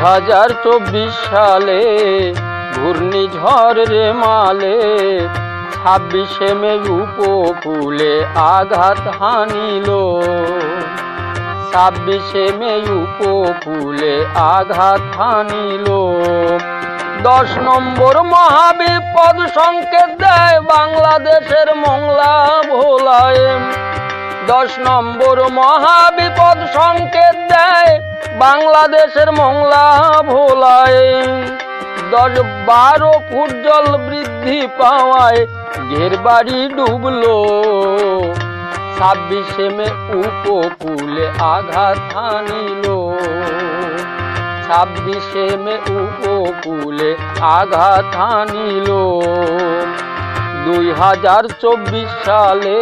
2024 সালে ঘূর্ণিঝড় রেমালে 26শে মে উপকূলে আঘাত হানিল। 26শে মে উপকূলে আঘাত হানিল। 10 নম্বর মহাবিপদ সংকেত দেয় বাংলাদেশের মংলা ভোলায়। 10 নম্বর মহাবিপদ সংকেত দেয় বাংলাদেশের মংলা ভোলায়। 10-12 ফুট জল বৃদ্ধি পাওয়ায় ঘেরবাড়ি ডুবলো। 26শে মে উপকূলে আঘাত হানিল। 26শে মে উপকূলে আঘাত হানিল। 2024 সালে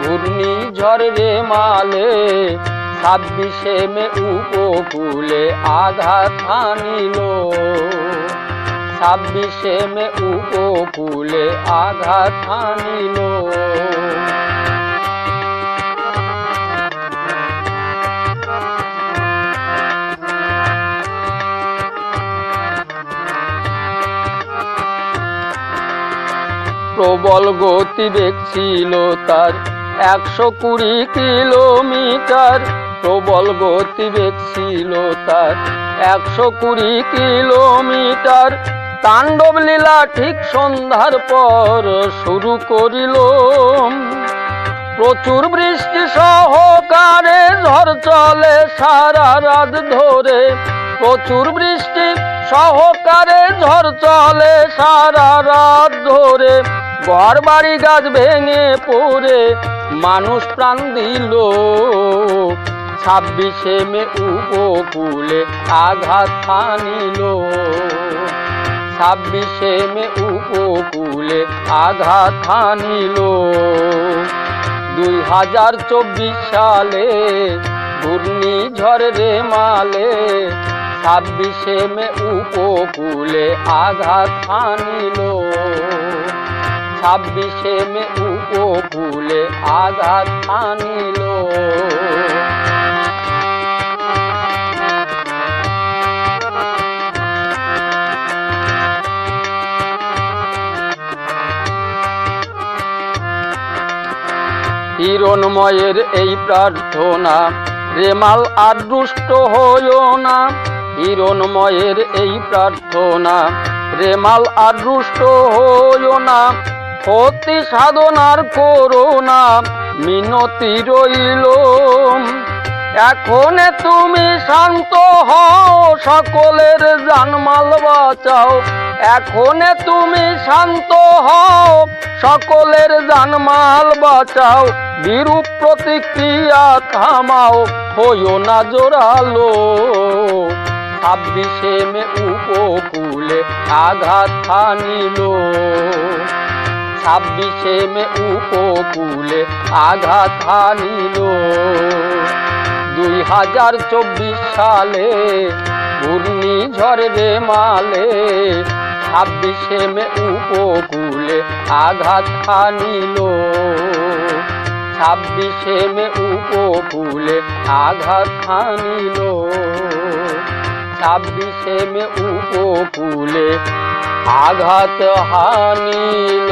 ঘূর্ণিঝড় রেমালে 26শে মে উপকূলে আঘাত হানিল। 26শে মে উপকূলে আঘাত হানিল। প্রবল গতিবেগ ছিল তার 120 কিলোমিটার। প্রবল গতিবেগ ছিল তার 120 কিলোমিটার। তাণ্ডব লীলা ঠিক সন্ধ্যার পর শুরু করিল। প্রচুর বৃষ্টি সহকারে ঝড় চলে সারা রাত ধরে। প্রচুর বৃষ্টি সহকারে ঝড় চলে সারা রাত ধরে। ঘর বাড়ি গাছ ভেঙে পড়ে মানুষ প্রাণ দিল। 26শে মে উপকূলে আঘাত হানিল। 26শে মে উপকূলে আঘাত হানিল। 2024 সালে ঘূর্ণিঝড় রেমালে 26শে মে উপকূলে আঘাত হানিল। 26শে মে উপকূলে আঘাত হানিল। হিরণময়ের এই প্রার্থনা, রেমাল আর দুষ্ট হইও না। হিরণময়ের এই প্রার্থনা, রেমাল আর দুষ্ট হইও না। অতি সাধনার করোনা মিনতি রইল। এখন তুমি শান্ত হও, সকলের জানমাল বাঁচাও। এখন তুমি শান্ত হও, সকলের জানমাল বাঁচাও। বিরূপ প্রতিক্রিয়া থামাও, হইও না জোরালো। 26শে মে উপকূলে আঘাত হানিল। 26শে মে উপকূলে আঘাত হানিল। 2024 সালে ঘূর্ণিঝড় রেমালে 26শে মে উপকূলে আঘাত হানিল। 26শে মে উপকূলে আঘাত হানিল। 26শে মে উপকূলে আঘাত হানিল।